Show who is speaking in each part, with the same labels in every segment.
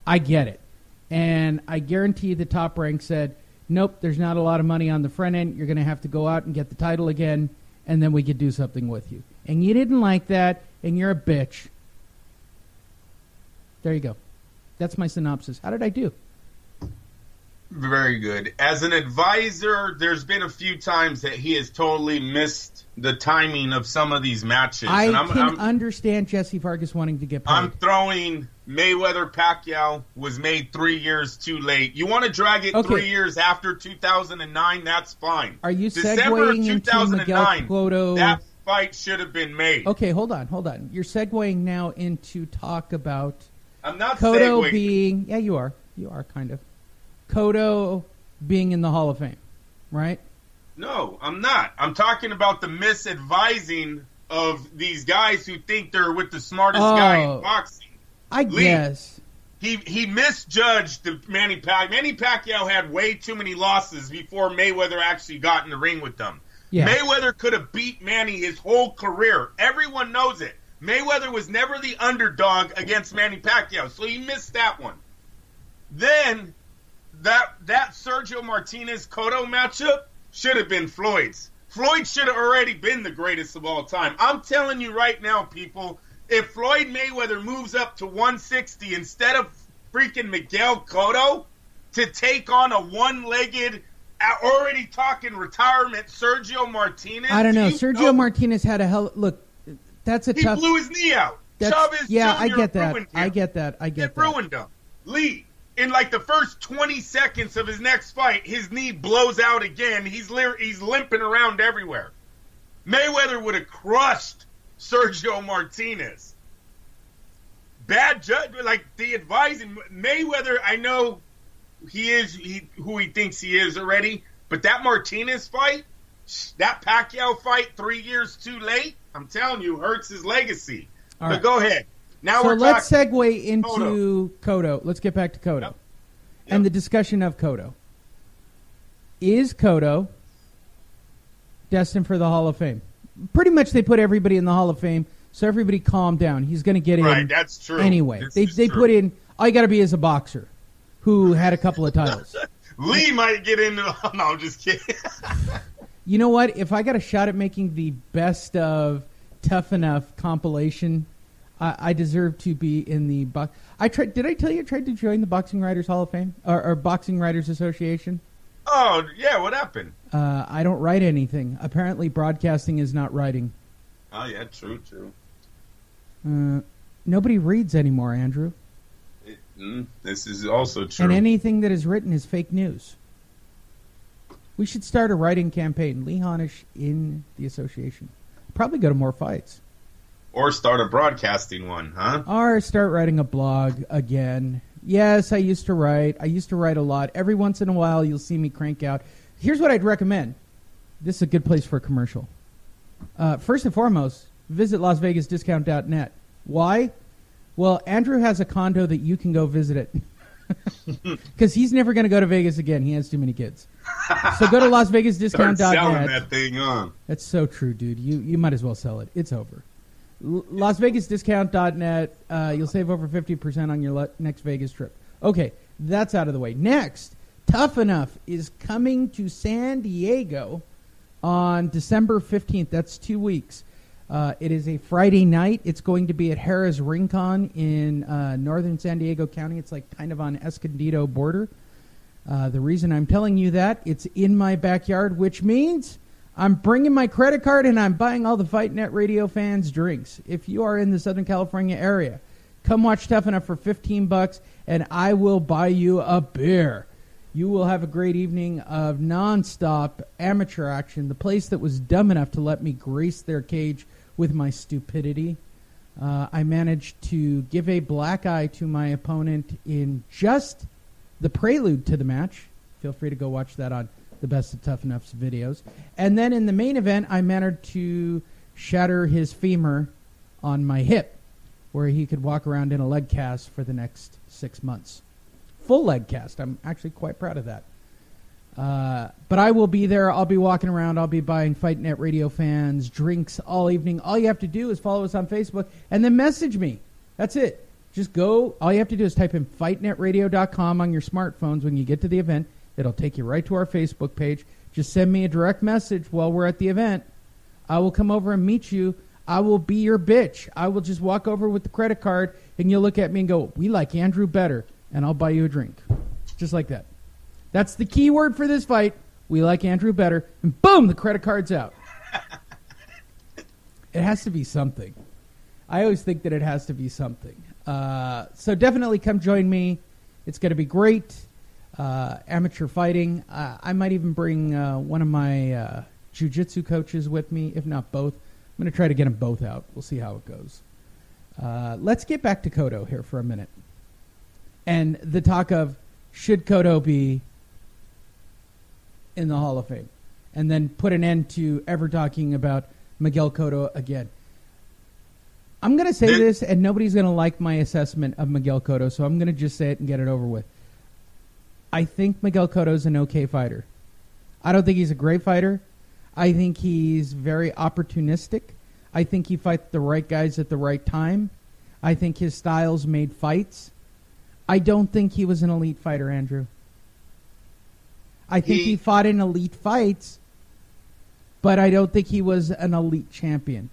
Speaker 1: I get it. And I guarantee the Top Rank said, nope, there's not a lot of money on the front end. You're going to have to go out and get the title again, and then we could do something with you. And you didn't like that, and you're a bitch. There you go. That's my synopsis. How did I do?
Speaker 2: Very good. As an advisor, there's been a few times that he has totally missed the timing of some of these matches.
Speaker 1: I can understand Jesse Vargas wanting to get paid.
Speaker 2: I'm throwing Mayweather-Pacquiao was made 3 years too late. You want to drag it 3 years after 2009, that's fine.
Speaker 1: Are you
Speaker 2: December
Speaker 1: segueing into Miguel-Cotto?
Speaker 2: That fight should have been made.
Speaker 1: Okay, hold on. You're segueing now into talk about
Speaker 2: I'm not
Speaker 1: Cotto
Speaker 2: segueing.
Speaker 1: being... Yeah, you are. You are, kind of. Cotto being in the Hall of Fame, right?
Speaker 2: No, I'm not. I'm talking about the misadvising of these guys who think they're with the smartest guy in boxing.
Speaker 1: I guess.
Speaker 2: He misjudged the Manny Pacquiao. Manny Pacquiao had way too many losses before Mayweather actually got in the ring with them. Yeah. Mayweather could have beat Manny his whole career. Everyone knows it. Mayweather was never the underdog against Manny Pacquiao, so he missed that one. Then that Sergio Martinez-Cotto matchup should have been Floyd's. Floyd should have already been the greatest of all time. I'm telling you right now, people, if Floyd Mayweather moves up to 160 instead of freaking Miguel-Cotto to take on a one-legged, already talking retirement Sergio Martinez.
Speaker 1: I don't know. Sergio Martinez had a hell... Look, that's a tough...
Speaker 2: He blew his knee out. Chavez Jr.
Speaker 1: I get that. I get that.
Speaker 2: Ruined him. Lee, in like the first 20 seconds of his next fight, his knee blows out again. He's limping around everywhere. Mayweather would have crushed Sergio Martinez. Bad judgment, like the advising. Mayweather, I know he is who he thinks he is already, but that Martinez fight, that Pacquiao fight 3 years too late, I'm telling you, hurts his legacy. All right. But go ahead. Now
Speaker 1: let's segue into Cotto. Let's get back to Cotto. Yep. And the discussion of Cotto. Is Cotto destined for the Hall of Fame? Pretty much they put everybody in the Hall of Fame, so everybody calm down. He's going to get in.
Speaker 2: Right, that's true.
Speaker 1: Anyway, they put in, all you got to be is a boxer who had a couple of titles.
Speaker 2: Lee might get into, no, I'm just kidding.
Speaker 1: You know what? If I got a shot at making the best of Tough Enough compilation, I deserve to be in the box. Did I tell you I tried to join the Boxing Writers Hall of Fame or Boxing Writers Association?
Speaker 2: Oh yeah, what happened?
Speaker 1: I don't write anything. Apparently, broadcasting is not writing.
Speaker 2: Oh yeah, true.
Speaker 1: Nobody reads anymore, Andrew.
Speaker 2: This is also true.
Speaker 1: And anything that is written is fake news. We should start a writing campaign. Lee Honish in the association. Probably go to more fights.
Speaker 2: Or start a broadcasting one, huh?
Speaker 1: Or start writing a blog again. Yes, I used to write. I used to write a lot. Every once in a while, you'll see me crank out. Here's what I'd recommend. This is a good place for a commercial. First and foremost, visit LasVegasDiscount.net. Why? Well, Andrew has a condo that you can go visit it. Because he's never going to go to Vegas again. He has too many kids. So go to LasVegasDiscount.net.
Speaker 2: Start selling that thing on.
Speaker 1: That's so true, dude. You might as well sell it. It's over. LasVegasDiscount.net. You'll save over 50% on your next Vegas trip. Okay, that's out of the way. Next, Tough Enough is coming to San Diego on December 15th. That's 2 weeks. It is a Friday night. It's going to be at Harrah's Rincon in northern San Diego County. It's like kind of on Escondido border. The reason I'm telling you that, it's in my backyard, which means I'm bringing my credit card and I'm buying all the Fight Net Radio fans drinks. If you are in the Southern California area, come watch Tough Enough for $15 and I will buy you a beer. You will have a great evening of nonstop amateur action. The place that was dumb enough to let me grace their cage with my stupidity. I managed to give a black eye to my opponent in just the prelude to the match. Feel free to go watch that on the Best of Tough Enough's videos. And then in the main event, I managed to shatter his femur on my hip, where he could walk around in a leg cast for the next 6 months. Full leg cast. I'm actually quite proud of that. But I will be there. I'll be walking around. I'll be buying Fight Net Radio fans drinks all evening. All you have to do is follow us on Facebook and then message me. That's it. Just go. All you have to do is type in fightnetradio.com on your smartphones when you get to the event. It'll take you right to our Facebook page. Just send me a direct message while we're at the event. I will come over and meet you. I will be your bitch. I will just walk over with the credit card, and you'll look at me and go, we like Andrew better, and I'll buy you a drink. Just like that. That's the key word for this fight. We like Andrew better. And boom, the credit card's out. It has to be something. I always think that it has to be something. So definitely come join me. It's going to be great. Amateur fighting. I might even bring one of my jiu-jitsu coaches with me, if not both. I'm going to try to get them both out. We'll see how it goes. Let's get back to Cotto here for a minute. And the talk of, should Cotto be in the Hall of Fame? And then put an end to ever talking about Miguel-Cotto again. I'm going to say this, and nobody's going to like my assessment of Miguel-Cotto, so I'm going to just say it and get it over with. I think Miguel-Cotto is an okay fighter. I don't think he's a great fighter. I think he's very opportunistic. I think he fights the right guys at the right time. I think his styles made fights. I don't think he was an elite fighter, Andrew. I think he fought in elite fights, but I don't think he was an elite champion.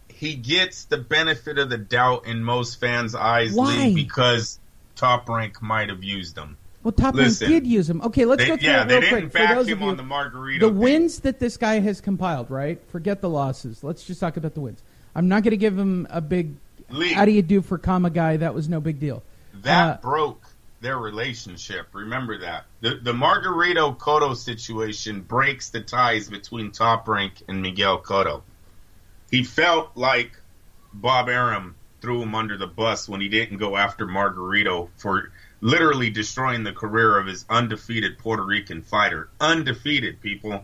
Speaker 2: He gets the benefit of the doubt in most fans' eyes,
Speaker 1: Why?
Speaker 2: Lee, because Top Rank might have used him.
Speaker 1: Well, Top Rank did use him. Okay, let's go through it real quick.
Speaker 2: Yeah, they didn't back him on the Margarito.
Speaker 1: The wins that this guy has compiled, right? Forget the losses. Let's just talk about the wins. I'm not going to give him a big how do you do for Kama guy. That was no big deal.
Speaker 2: That broke their relationship. Remember that. The Margarito-Cotto situation breaks the ties between Top Rank and Miguel-Cotto. He felt like Bob Arum threw him under the bus when he didn't go after Margarito for literally destroying the career of his undefeated Puerto Rican fighter. Undefeated, people.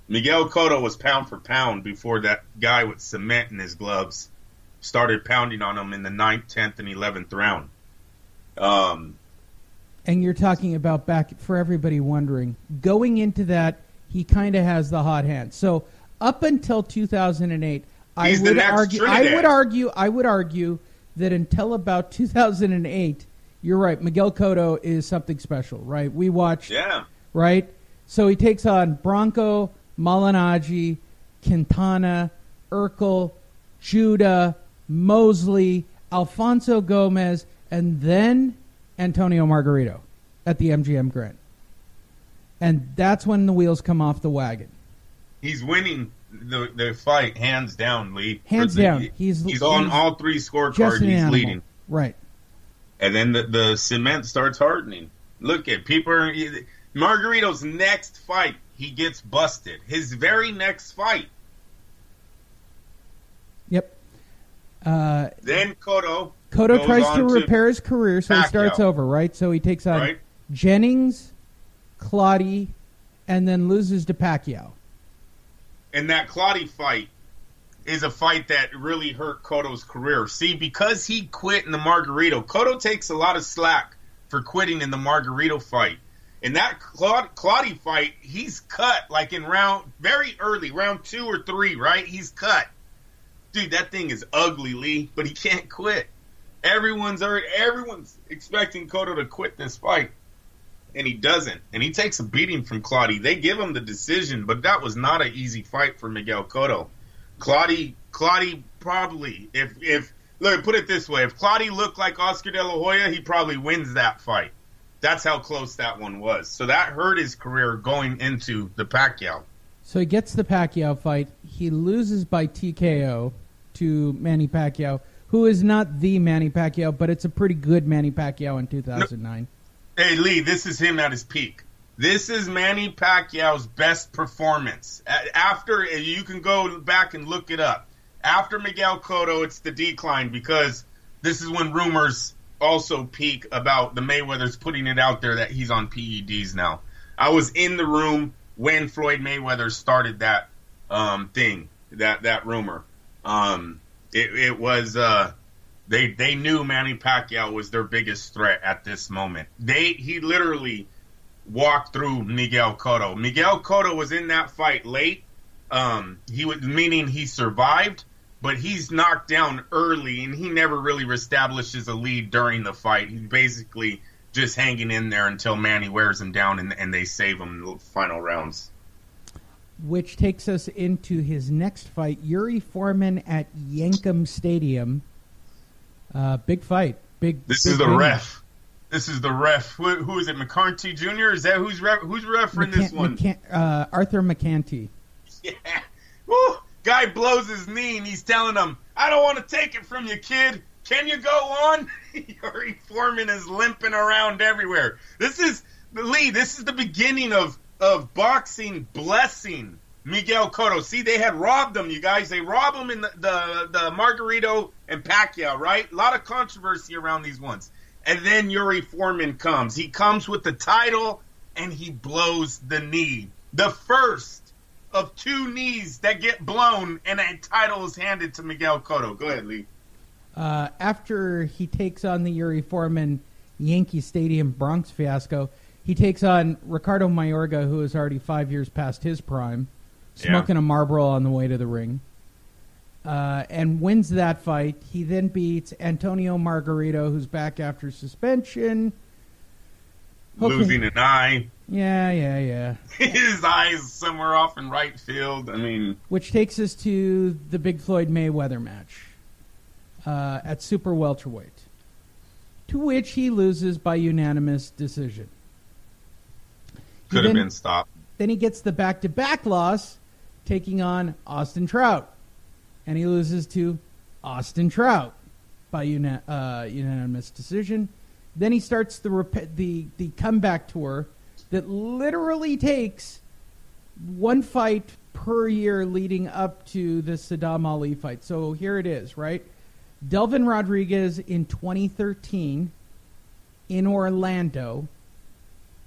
Speaker 2: Miguel-Cotto was pound for pound before that guy with cement in his gloves started pounding on him in the 9th, 10th, and 11th round.
Speaker 1: And you're talking about, back for everybody wondering, going into that, he kind of has the hot hand. So up until 2008, I would argue that until about 2008, you're right, Miguel-Cotto is something special, right? We watched, right? So he takes on Bronco, Malignaggi, Quintana, Urkel, Judah, Mosley, Alfonso Gomez, and then Antonio Margarito at the MGM Grand. And that's when the wheels come off the wagon.
Speaker 2: He's winning the fight hands down, Lee.
Speaker 1: Hands down.
Speaker 2: He's on all three scorecards. He's leading.
Speaker 1: Right.
Speaker 2: And then the cement starts hardening. Look at people. Margarito's next fight, he gets busted. His very next fight.
Speaker 1: Yep.
Speaker 2: Then Cotto
Speaker 1: tries to repair his career, so he starts over, right? So he takes on Jennings, Clottey, and then loses to Pacquiao.
Speaker 2: And that Clottey fight is a fight that really hurt Cotto's career. See, because he quit in the Margarito, Cotto takes a lot of slack for quitting in the Margarito fight. In that Clottey fight, he's cut like in very early, round 2 or 3, right? He's cut. Dude, that thing is ugly, Lee, but he can't quit. Everyone's expecting Cotto to quit this fight, and he doesn't. And he takes a beating from Clottey. They give him the decision, but that was not an easy fight for Miguel-Cotto. Clottey probably, if look, put it this way, if Clottey looked like Oscar De La Hoya, he probably wins that fight. That's how close that one was. So that hurt his career going into the Pacquiao.
Speaker 1: So he gets the Pacquiao fight. He loses by TKO to Manny Pacquiao, who is not the Manny Pacquiao, but it's a pretty good Manny Pacquiao in 2009.
Speaker 2: No. Hey, Lee, this is him at his peak. This is Manny Pacquiao's best performance. After, you can go back and look it up. After Miguel-Cotto, it's the decline, because this is when rumors also peak about the Mayweathers putting it out there that he's on PEDs now. I was in the room when Floyd Mayweather started that thing, that rumor. It was they knew Manny Pacquiao was their biggest threat at this moment. He literally walked through Miguel-Cotto. Miguel-Cotto was in that fight late. Meaning he survived, but he's knocked down early, and he never really reestablishes a lead during the fight. He's basically just hanging in there until Manny wears him down, and they save him in the final rounds.
Speaker 1: Which takes us into his next fight, Yuri Foreman at Yankem Stadium. Big fight.
Speaker 2: This is the ref. This is the ref. Who is it? McCarthy Jr.? Is that who's refereeing this one?
Speaker 1: Arthur McCanty.
Speaker 2: Yeah. Woo. Guy blows his knee, and he's telling him, "I don't want to take it from you, kid. Can you go on?" Yuri Foreman is limping around everywhere. This is the beginning of boxing blessing Miguel-Cotto. See, they had robbed him, you guys. They robbed him in the Margarito and Pacquiao, right? A lot of controversy around these ones. And then Yuri Foreman comes. He comes with the title, and he blows the knee. The first of two knees that get blown, and a title is handed to Miguel-Cotto. Go ahead, Lee.
Speaker 1: After he takes on the Yuri Foreman Yankee Stadium Bronx fiasco, he takes on Ricardo Mayorga, who is already 5 years past his prime, smoking a Marlboro on the way to the ring, and wins that fight. He then beats Antonio Margarito, who's back after suspension.
Speaker 2: Losing an eye.
Speaker 1: Yeah.
Speaker 2: His eye's somewhere off in right field. I mean,
Speaker 1: which takes us to the big Floyd Mayweather match at super welterweight, to which he loses by unanimous decision.
Speaker 2: Could have been stopped.
Speaker 1: Then he gets the back-to-back loss, taking on Austin Trout, and he loses to Austin Trout by unanimous decision. Then he starts the comeback tour that literally takes one fight per year leading up to the Sadam Ali fight. So here it is, right? Delvin Rodriguez in 2013 in Orlando.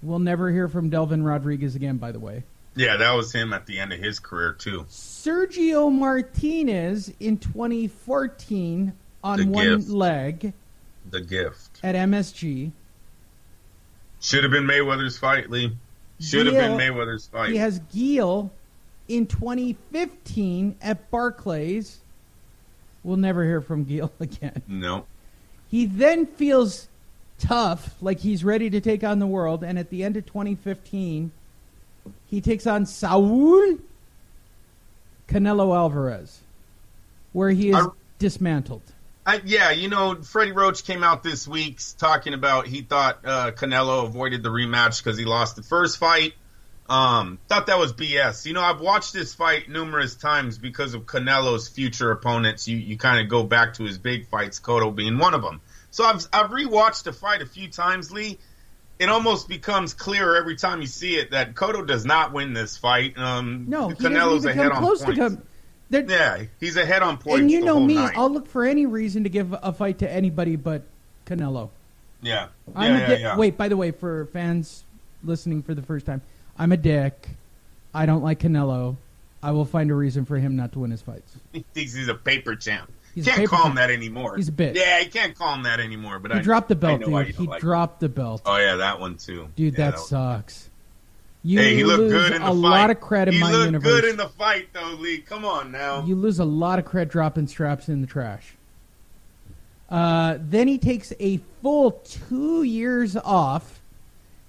Speaker 1: We'll never hear from Delvin Rodriguez again, by the way.
Speaker 2: Yeah, that was him at the end of his career, too.
Speaker 1: Sergio Martinez in 2014 on one leg.
Speaker 2: The gift.
Speaker 1: At MSG.
Speaker 2: Should have been Mayweather's fight, Lee. Should have been Mayweather's fight.
Speaker 1: He has Gil in 2015 at Barclays. We'll never hear from Gil again.
Speaker 2: No.
Speaker 1: He then feels tough, like he's ready to take on the world, and at the end of 2015, he takes on Saul Canelo Alvarez, where he is dismantled.
Speaker 2: Freddie Roach came out this week talking about he thought Canelo avoided the rematch because he lost the first fight. Thought that was BS. I've watched this fight numerous times because of Canelo's future opponents. You kind of go back to his big fights, Cotto being one of them. So I've rewatched the fight a few times, Lee. It almost becomes clear every time you see it that Cotto does not win this fight.
Speaker 1: No,
Speaker 2: Canelo's ahead on points. Yeah, he's ahead on points.
Speaker 1: And you know me,
Speaker 2: night.
Speaker 1: I'll look for any reason to give a fight to anybody but Canelo.
Speaker 2: Yeah.
Speaker 1: Wait, by the way, for fans listening for the first time, I'm a dick. I don't like Canelo. I will find a reason for him not to win his fights.
Speaker 2: He thinks he's a paper champ. Can't call him that anymore.
Speaker 1: He's a bitch.
Speaker 2: Yeah, he can't call him that anymore. But
Speaker 1: he dropped the belt, dude. He dropped the belt.
Speaker 2: Oh, yeah, that one, too.
Speaker 1: Dude, that sucks.
Speaker 2: He looked good in the fight.
Speaker 1: A lot of credit in my universe.
Speaker 2: He looked good in the fight, though, Lee. Come on, now.
Speaker 1: You lose a lot of credit dropping straps in the trash. Then he takes a full 2 years off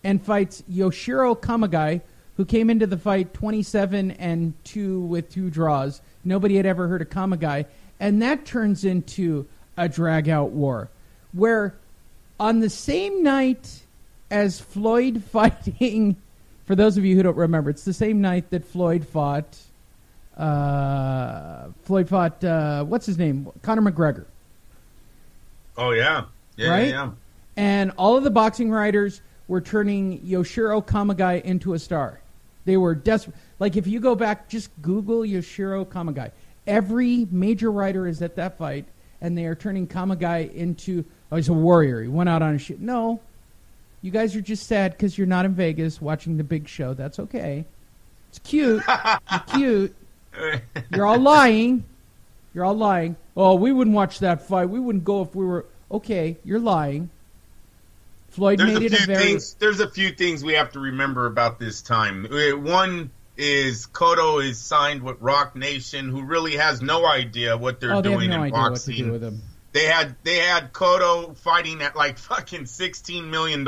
Speaker 1: and fights Yoshiro Kamagai, who came into the fight 27-2 with 2 draws. Nobody had ever heard of Kamagai. And that turns into a drag-out war, where on the same night as Floyd fighting, for those of you who don't remember, it's the same night that Floyd fought, what's his name? Conor McGregor.
Speaker 2: Oh, yeah.
Speaker 1: Right?
Speaker 2: Yeah.
Speaker 1: And all of the boxing writers were turning Yoshiro Kamagai into a star. They were desperate. Like, if you go back, just Google Yoshiro Kamagai. Every major writer is at that fight, and they are turning Kamagai into, he's a warrior. He went out on a shit. No. You guys are just sad because you're not in Vegas watching the big show. That's okay. It's cute. It's cute. You're all lying. You're all lying. Oh, we wouldn't watch that fight. We wouldn't go if we were... Okay, you're lying. Floyd made it a very...
Speaker 2: There's a few things we have to remember about this time. One, is Cotto is signed with Rock Nation, who really has no idea what they're doing
Speaker 1: they have no
Speaker 2: in
Speaker 1: idea
Speaker 2: boxing.
Speaker 1: what to do with him.
Speaker 2: They had Cotto fighting at like fucking $16 million